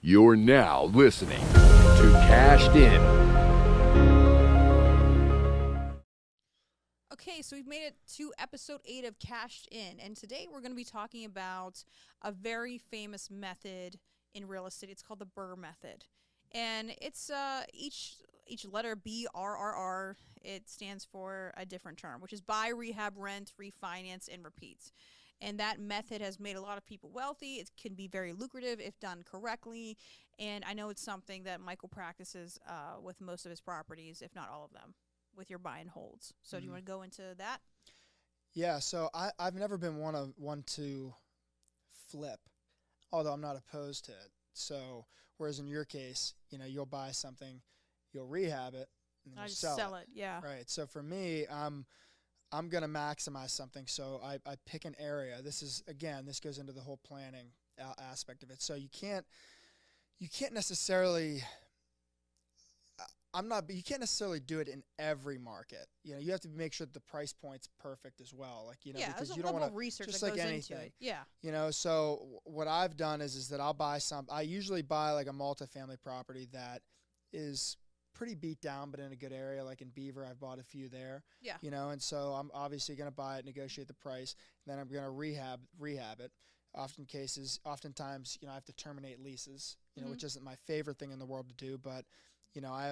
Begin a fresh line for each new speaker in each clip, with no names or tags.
You're now listening to Cashed In.
Okay, so we've made it to episode 8 of Cashed In, and today we're going to be talking about a very famous method in real estate. It's called the BRRRR method, and it's each letter BRRRR. It stands for a different term, which is buy, rehab, rent, refinance, and repeat. And that method has made a lot of people wealthy. It can be very lucrative if done correctly. And I know it's something that Michael practices with most of his properties, if not all of them, with your buy and holds. So do you want to go into that?
Yeah, so I've never been one to flip, although I'm not opposed to it. So whereas in your case, you'll buy something, you'll rehab it, and then
I
you
just
sell it.
Yeah.
Right. So for me, I'm going to maximize something. So I pick an area. This goes into the whole planning aspect of it. So you can't necessarily you can't necessarily do it in every market. You have to make sure that the price point's perfect as well. Because you don't want to
research
just
that
like
goes
anything.
into it. Yeah.
So what I've done is that I usually buy like a multifamily property that is pretty beat down, but in a good area. Like in Beaver, I've bought a few there.
Yeah.
And so I'm obviously going to buy it, negotiate the price, and then I'm going to rehab it. Oftentimes, I have to terminate leases, which isn't my favorite thing in the world to do, but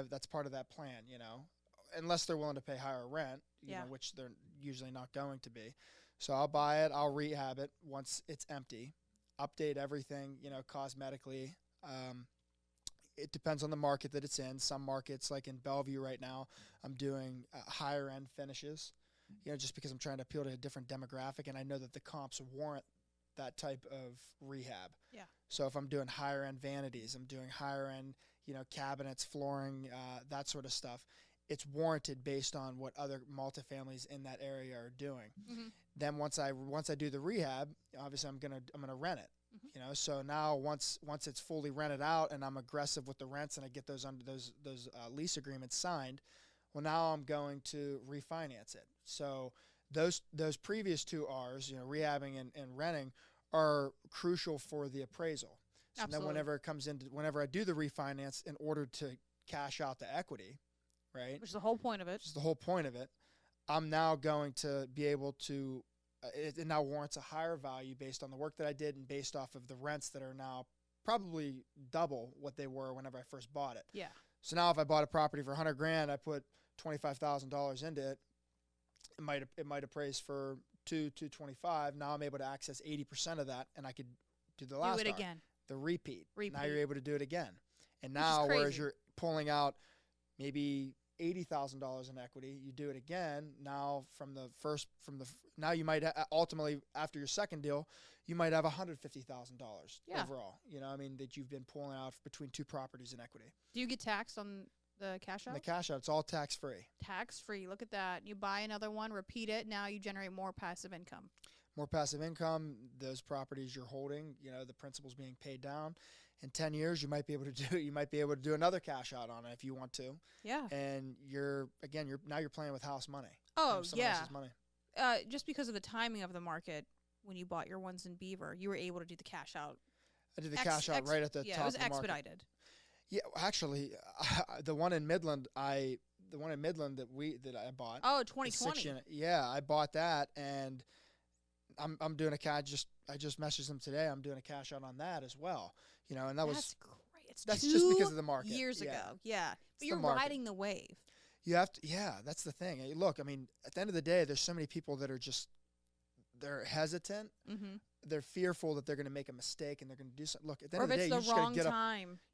that's part of that plan, unless they're willing to pay higher rent, which they're usually not going to be. So I'll buy it, I'll rehab it once it's empty, update everything, cosmetically. It depends on the market that it's in. Some markets, like in Bellevue right now, I'm doing higher end finishes, just because I'm trying to appeal to a different demographic, and I know that the comps warrant that type of rehab.
Yeah.
So if I'm doing higher end vanities, I'm doing higher end, cabinets, flooring, that sort of stuff, it's warranted based on what other multifamilies in that area are doing.
Mm-hmm.
Then once I do the rehab, obviously I'm gonna rent it.
Mm-hmm.
So now once it's fully rented out and I'm aggressive with the rents and I get those under those lease agreements signed, well, now I'm going to refinance it. So those previous two R's, rehabbing and renting, are crucial for the appraisal. So then whenever I do the refinance, in order to cash out the equity, right?
Which is the whole point of it.
Which is the whole point of it. I'm now going to be able to, it now warrants a higher value based on the work that I did and based off of the rents that are now probably double what they were whenever I first bought it.
Yeah.
So now if I bought a property for $100,000, I put $25,000 into it. It might appraise for $225,000. Now I'm able to access 80% of that, and I could do the last
do it
R,
again.
the repeat. Now you're able to do it again. And now,
crazy.
whereas you're pulling out maybe $80,000 in equity, you do it again. Now now you might ultimately, after your second deal, you might have $150,000 overall. That you've been pulling out between two properties in equity.
Do you get taxed on the cash out?
The cash out, it's all tax free.
Tax free. Look at that. You buy another one, repeat it. Now you generate more passive income.
More passive income. Those properties you're holding, the principal's being paid down. In 10 years, you might be able to do another cash out on it if you want to.
Yeah.
And you're playing with house money.
Oh,
someone else's money.
Just because of the timing of the market, when you bought your ones in Beaver, you were able to do the cash out.
I did the cash out right at the top of the market.
Yeah, it was expedited.
Yeah, actually, the one in Midland that I bought.
Oh, 2020.
Yeah, I bought that, and I'm doing a cash. I just messaged them today. I'm doing a cash out on that as well. And
that's great.
That's just because of the market.
Years ago, yeah. But you're riding the wave.
You have to. Yeah, that's the thing. Look, at the end of the day, there's so many people that are they're hesitant.
Mm-hmm.
They're fearful that they're going to make a mistake and they're going to do something. Look, at the
end
of the day,
you just got to get up.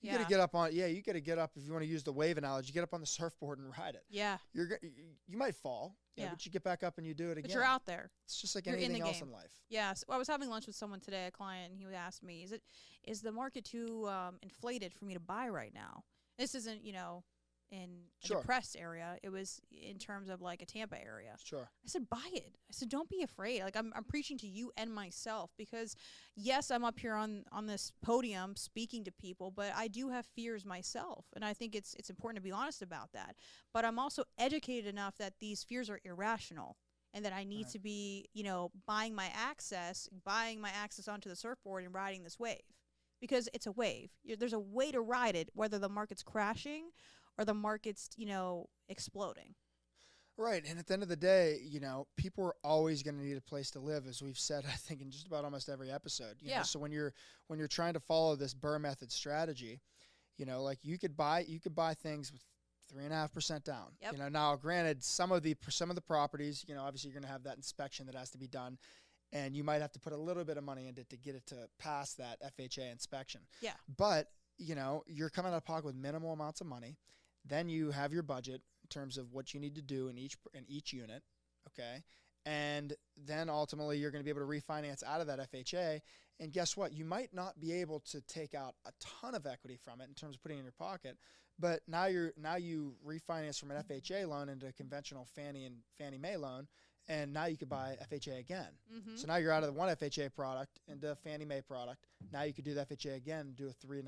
You got to get up on. Yeah, you got to get up. If you want to use the wave analogy, get up on the surfboard and ride it.
Yeah.
You might fall. Yeah. But you get back up and you do it again.
But you're out there.
It's just like anything else in life.
Yeah. So I was having lunch with someone today, a client, and he asked me, "Is the market too inflated for me to buy right now?" This isn't, in a depressed area. It was in terms of like a Tampa area.
Sure.
I said, buy it. I said, don't be afraid. Like I'm preaching to you and myself because yes, I'm up here on this podium speaking to people, but I do have fears myself. And I think it's important to be honest about that. But I'm also educated enough that these fears are irrational and that I need to be, buying my access onto the surfboard and riding this wave. because it's a wave. There's a way to ride it, whether the market's crashing or the market's, exploding.
Right. And at the end of the day, people are always going to need a place to live, as we've said, I think, in just about almost every episode. You know? So when you're trying to follow this BRRRR method strategy, like you could buy things with 3.5% down.
Yep.
Now granted, some of the properties, obviously you're going to have that inspection that has to be done, and you might have to put a little bit of money into it to get it to pass that FHA inspection.
Yeah.
But, you're coming out of pocket with minimal amounts of money. Then you have your budget in terms of what you need to do in each unit, okay? And then ultimately you're going to be able to refinance out of that FHA. And guess what? You might not be able to take out a ton of equity from it in terms of putting it in your pocket, but now you refinance from an FHA loan into a conventional Fannie Mae loan, and now you could buy FHA again.
Mm-hmm.
So now you're out of the one FHA product into a Fannie Mae product. Now you could do the FHA again and do a 3.5%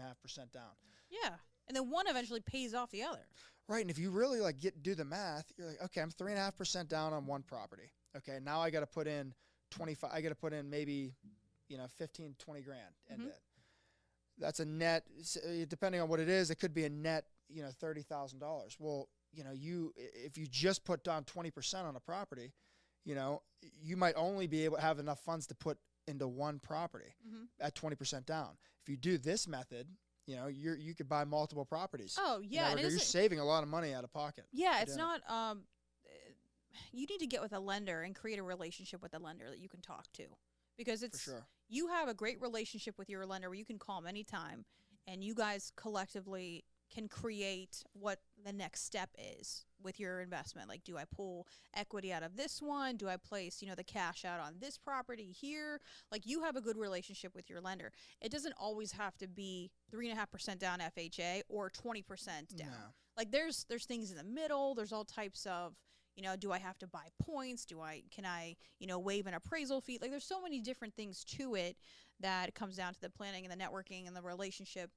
down.
Yeah. And then one eventually pays off the other.
Right. And if you really do the math, you're like, okay, I'm 3.5% down on one property. Okay. Now I got to put in 25. I got to put in maybe, 15, 20 grand into it. That's a net, depending on what it is, it could be a net, $30,000. Well, if you just put down 20% on a property, you might only be able to have enough funds to put into one property at 20% down. If you do this method, you could buy multiple properties.
Oh, yeah.
You're saving a lot of money out of pocket.
Yeah, it's not, you need to get with a lender and create a relationship with a lender that you can talk to. Because it's,
For sure.
You have a great relationship with your lender where you can call them anytime, and you guys collectively can create what the next step is with your investment. Like, do I pull equity out of this one? Do I place, the cash out on this property here? Like, you have a good relationship with your lender. It doesn't always have to be 3.5% down FHA or 20% down.
No.
Like, there's things in the middle. There's all types of, do I have to buy points? Can I waive an appraisal fee? Like, there's so many different things to it that it comes down to the planning and the networking and the relationship,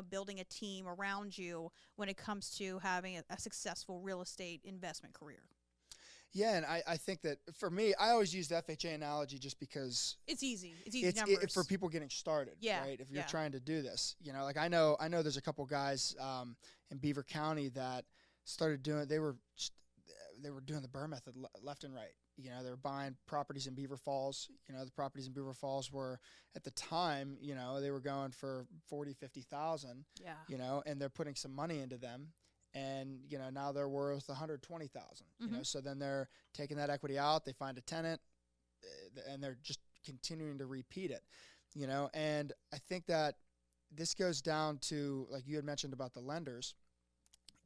building a team around you when it comes to having a successful real estate investment career.
Yeah, and I think that for me, I always use the FHA analogy just because
it's easy. It's easy numbers.
For people getting started, right? If you're trying to do this, like I know there's a couple guys in Beaver County that started doing. They were doing the BRRRR method left and right. They were buying properties in Beaver Falls. The properties in Beaver Falls were, at the time, they were going for 40, 50,000.
Yeah.
And they're putting some money into them, and now they're worth 120,000. So then they're taking that equity out. They find a tenant, and they're just continuing to repeat it. And I think that this goes down to, like you had mentioned about the lenders.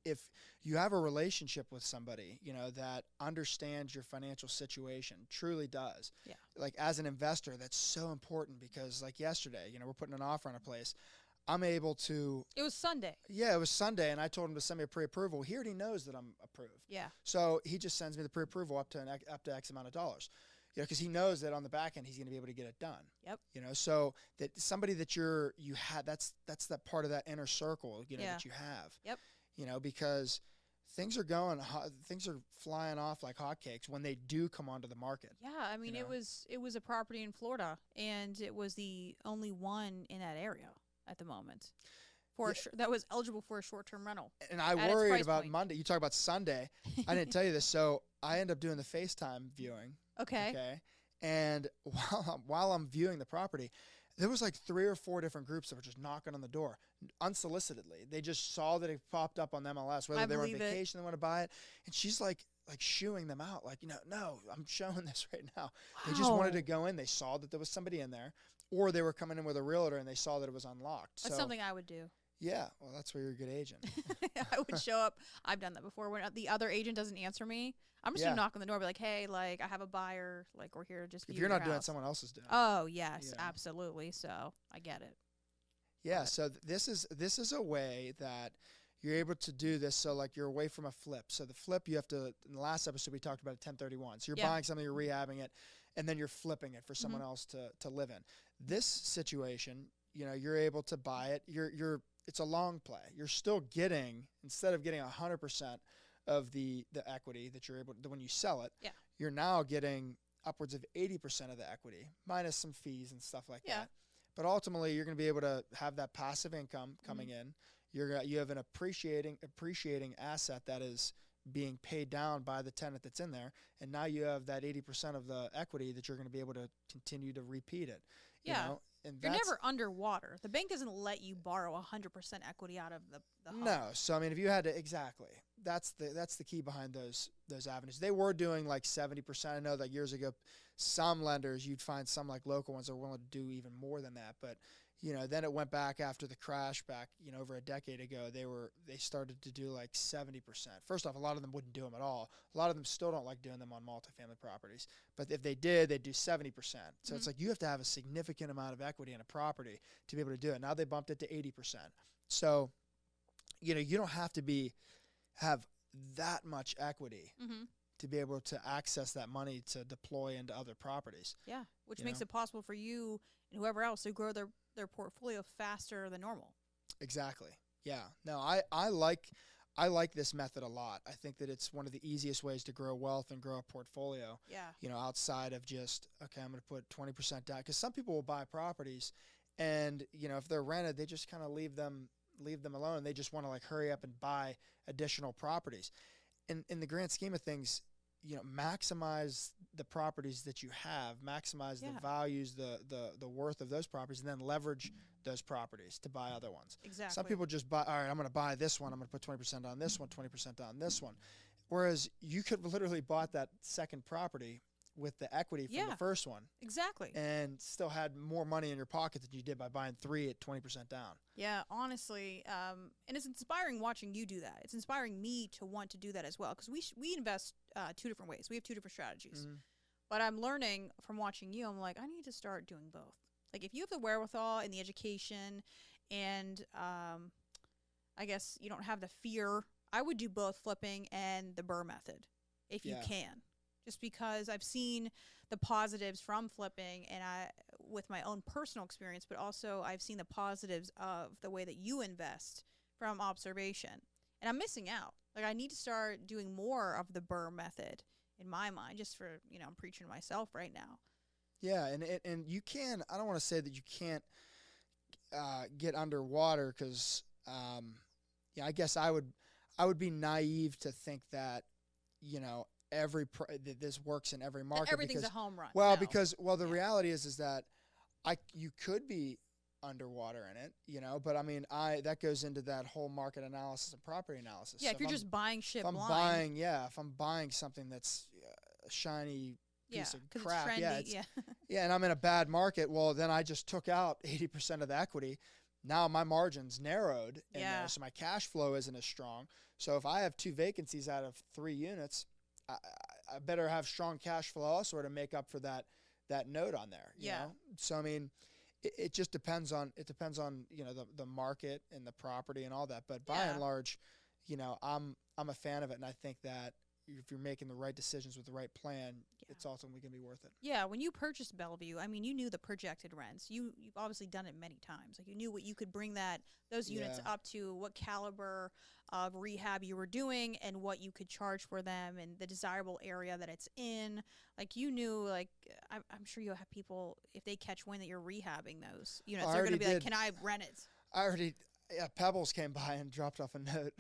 If you have a relationship with somebody, that understands your financial situation, truly does.
Yeah.
Like, as an investor, that's so important because, like yesterday, we're putting an offer on a place. I'm able to.
It was Sunday.
Yeah, it was Sunday, and I told him to send me a pre-approval. He already knows that I'm approved.
Yeah.
So he just sends me the pre-approval up to X amount of dollars. Because he knows that on the back end he's going to be able to get it done.
Yep.
So that somebody that you had, that's that part of that inner circle, that you have.
Yep.
Because things are flying off like hotcakes when they do come onto the market.
Yeah, I mean, it was a property in Florida, and it was the only one in that area at the moment that was eligible for a short-term rental.
And I worried about Monday. You talk about Sunday. I didn't tell you this, so I end up doing the FaceTime viewing.
Okay.
And while I'm viewing the property, there was like 3 or 4 different groups that were just knocking on the door unsolicitedly. They just saw that it popped up on MLS, whether they were on vacation, they want to buy it. And she's like shooing them out. Like, no, I'm showing this right now. Wow. They just wanted to go in. They saw that there was somebody in there, or they were coming in with a realtor and they saw that it was unlocked.
That's something I would do.
Yeah. Well, that's where you're a good agent.
I would show up. I've done that before. When the other agent doesn't answer me, I'm just going to knock on the door and be like, hey, like, I have a buyer. Like, we're here to just view your house. If you're not doing it,
someone else is doing it.
Oh, yes, absolutely. So I get it.
Yeah. So this is a way that you're able to do this. So, like, you're away from a flip. So the flip, you have to, in the last episode, we talked about a 1031. So you're buying something, you're rehabbing it, and then you're flipping it for someone else to live in. This situation, you're able to buy it. It's a long play. You're still getting, instead of getting 100% of the equity that you're able to, when you sell it, you're now getting upwards of 80% of the equity, minus some fees and stuff like that. But ultimately, you're going to be able to have that passive income coming in. You have an appreciating asset that is being paid down by the tenant that's in there, and now you have that 80% of the equity that you're going to be able to continue to repeat it. You know? And
you're never underwater. The bank doesn't let you borrow 100% equity out of the home.
No. So I mean, if you had to, exactly, that's the key behind those avenues. They were doing like 70%. I know that years ago, some lenders, you'd find some like local ones that are willing to do even more than that. But then it went back after the crash back, over a decade ago. They started to do like 70%. First off, a lot of them wouldn't do them at all. A lot of them still don't like doing them on multifamily properties. But if they did, they'd do 70%. So it's like you have to have a significant amount of equity in a property to be able to do it. Now they bumped it to 80%. So, you don't have to have that much equity to be able to access that money to deploy into other properties.
Yeah, which makes it possible for you and whoever else to grow their portfolio faster than normal.
Exactly. Yeah. No, I like this method a lot. I think that it's one of the easiest ways to grow wealth and grow a portfolio.
Yeah.
Outside of just, okay, I'm going to put 20% down. Because some people will buy properties and, if they're rented, they just kind of leave them alone. They just want to like hurry up and buy additional properties. In the grand scheme of things, maximize the properties that you have, maximize the values, the worth of those properties, and then leverage those properties to buy other ones.
Exactly.
Some people just buy, all right, I'm going to buy this one, I'm going to put 20% on this one, 20% on this one. Whereas you could literally bought that second property with the equity from the first one.
Exactly.
And still had more money in your pocket than you did by buying 3 at 20% down. Yeah,
honestly. And it's inspiring watching you do that. It's inspiring me to want to do that as well. Because we invest 2 different ways. We have 2 different strategies. But I'm learning from watching you. I'm like, I need to start doing both. Like if you have the wherewithal and the education and I guess you don't have the fear, I would do both flipping and the BRRRR method if you can. Just because I've seen the positives from flipping and with my own personal experience, but also I've seen the positives of the way that you invest from observation. And I'm missing out. Like I need to start doing more of the BRRRR method in my mind, just for, I'm preaching to myself right now.
Yeah. And you can, I don't want to say that you can't get underwater because, I guess I would be naive to think that, this works in every market.
Everything's a home run.
Well, the reality is that you could be underwater in it, but I mean, that goes into that whole market analysis and property analysis.
Yeah,
so
if you're just buying shit
if
blind.
if I'm buying something that's a shiny piece of crap,
it's trendy,
and I'm in a bad market, well, then I just took out 80% of the equity. Now my margin's narrowed in there, so my cash flow isn't as strong. So if I have 2 vacancies out of 3 units, I better have strong cash flow also to make up for that note on there. You know? So I mean, it just depends on the market and the property and all that. But by and large, I'm a fan of it, and I think that if you're making the right decisions with the right plan, it's ultimately going to be worth it.
Yeah, when you purchased Bellevue, I mean, you knew the projected rents. You've obviously done it many times. Like you knew what you could bring those units up to, what caliber of rehab you were doing, and what you could charge for them, and the desirable area that it's in. Like you knew, like I'm sure you'll have people, if they catch wind that you're rehabbing those units, they're going to be like, "Can I rent it?"
Pebbles came by and dropped off a note.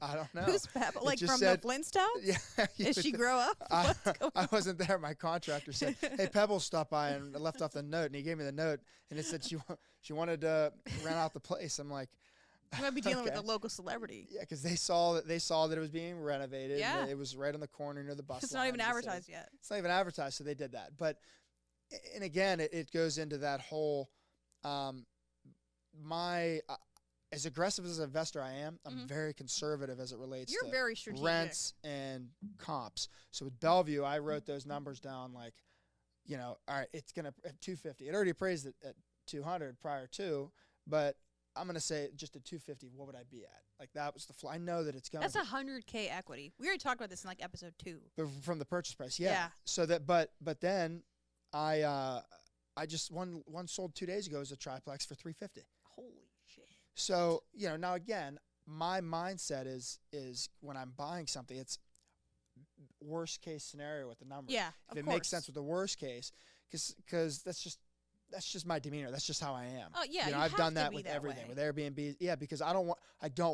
I don't know.
Who's Pebbles? Like from the Flintstones?
Yeah.
Did she grow up?
I wasn't there. My contractor said, "Hey, Pebbles stopped by and left off the note," and he gave me the note, and it said she wanted to rent out the place. I'm like,
you might be dealing with a local celebrity.
Yeah, because they saw that it was being renovated.
Yeah.
It was right on the corner near the bus line.
It's not even advertised yet.
It's not even advertised, so they did that. But, and again, it goes into that whole, as aggressive as an investor I am, I'm very conservative as it relates
to very strategic.
Rents and comps. So with Bellevue, I wrote those numbers down like, all right, it's going to at 250. It already appraised it at 200 prior to, but I'm going to say just at 250, what would I be at? Like that was the I know that it's going
to. That's $100K equity. We already talked about this in like episode 2.
But from the purchase price. Yeah. So that, but then I just one sold 2 days ago as a triplex for 350.
Holy shit.
So, now again, my mindset is when I'm buying something, it's worst case scenario with the numbers.
Yeah,
if it makes sense with the worst case, because that's that's just my demeanor. That's just how I am.
Oh yeah,
I've
have
done
to
that
be
with
that
everything,
way.
with Airbnb. Yeah, because I don't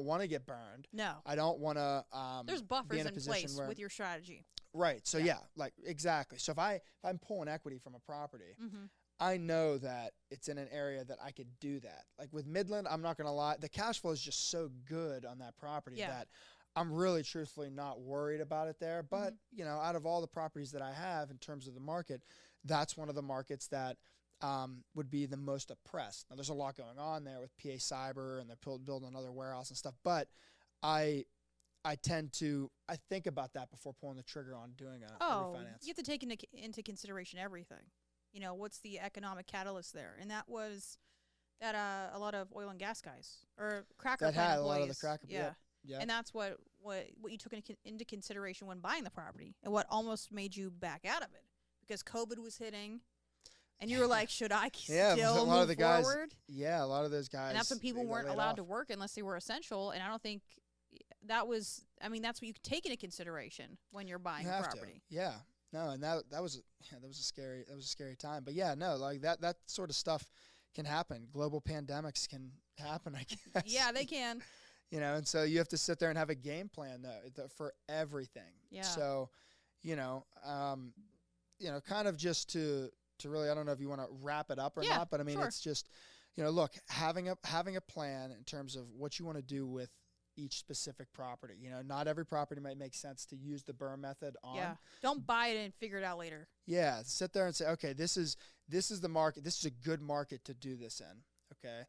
want to get burned.
No,
I don't want to.
there's
be
buffers
in a
in
position
place
where,
with your strategy.
right. So
Yeah.
yeah, like exactly. So if I'm pulling equity from a property,
Mm-hmm.
I know that it's in an area that I could do that. Like with Midland, I'm not gonna lie, the cash flow is just so good on that property
Yeah.
that I'm really truthfully not worried about it there. But
Mm-hmm.
out of all the properties that I have in terms of the market, that's one of the markets that would be the most oppressed. Now, there's a lot going on there with PA Cyber, and they're building another warehouse and stuff. But I think about that before pulling the trigger on doing a refinance.
You have to take into consideration everything. What's the economic catalyst there? And that was that a lot of oil and gas guys or cracker
That
plant
had a
employees.
lot of the cracker.
Yeah.
Yep.
And that's what you took into consideration when buying the property, and what almost made you back out of it because COVID was hitting, and you were like, "Should I
Yeah,
still
a lot
move
of the guys.
forward?"
Yeah, a lot of those guys.
And that's when people
they got
weren't
laid
allowed
off.
to work unless they were essential. And I don't think that was. I mean, that's what you take into consideration when you're buying
You
a
have
property.
to. Yeah. No, and that was a scary time. But yeah, no, like that sort of stuff can happen. Global pandemics can happen, I guess.
Yeah, they can.
And so you have to sit there and have a game plan though for everything.
Yeah.
So, kind of just to really, I don't know if you want to wrap it up or
Yeah,
not, but I mean,
sure.
it's just, look, having a plan in terms of what you want to do with each specific property. Not every property might make sense to use the BRRRR method on.
Yeah. Don't buy it and figure it out later.
Yeah, sit there and say, okay, this is the market. This is a good market to do this in. Okay,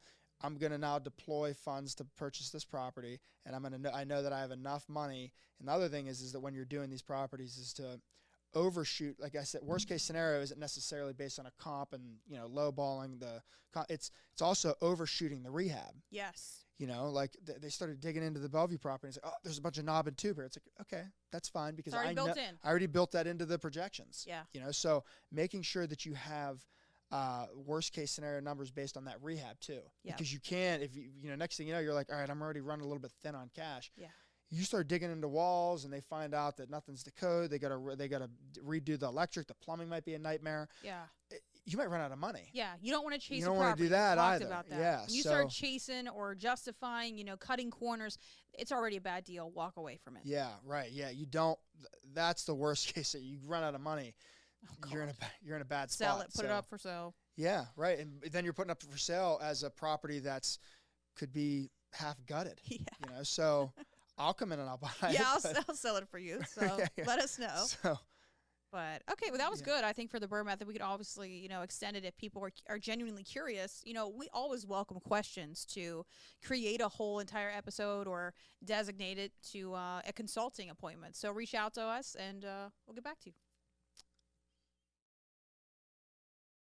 I'm gonna now deploy funds to purchase this property, and I know that I have enough money. And the other thing is that when you're doing these properties, is to overshoot. Like I said, worst case scenario isn't necessarily based on a comp and lowballing the. It's also overshooting the rehab.
Yes.
Like they started digging into the Bellevue property and say, oh, there's a bunch of knob and tube here. It's like, okay, that's fine because
It's already built in.
I already built that into the projections.
Yeah.
So making sure that you have worst case scenario numbers based on that rehab too.
Yeah.
Because you can, if next thing you know, you're like, all right, I'm already running a little bit thin on cash.
Yeah.
You start digging into walls and they find out that nothing's the code. They gotta redo the electric. The plumbing might be a nightmare.
Yeah.
You might run out of money.
Yeah, you don't want to chase.
You don't
want to
do that
Talked
either.
About that.
Yeah,
When you start chasing or justifying, cutting corners, it's already a bad deal. Walk away from it.
Yeah, right. Yeah, you don't. That's the worst case. That you run out of money.
Oh,
You're in a bad
Sell
spot.
it. Put it up for sale.
Yeah, right. And then you're putting up for sale as a property could be half gutted.
Yeah.
So I'll come in and I'll buy it.
Yeah, I'll sell it for you. So
Yeah.
let us know.
So.
But okay, well that was good. I think for the BRRRR method, we could obviously extend it if people are genuinely curious. We always welcome questions to create a whole entire episode or designate it to a consulting appointment. So reach out to us and we'll get back to you.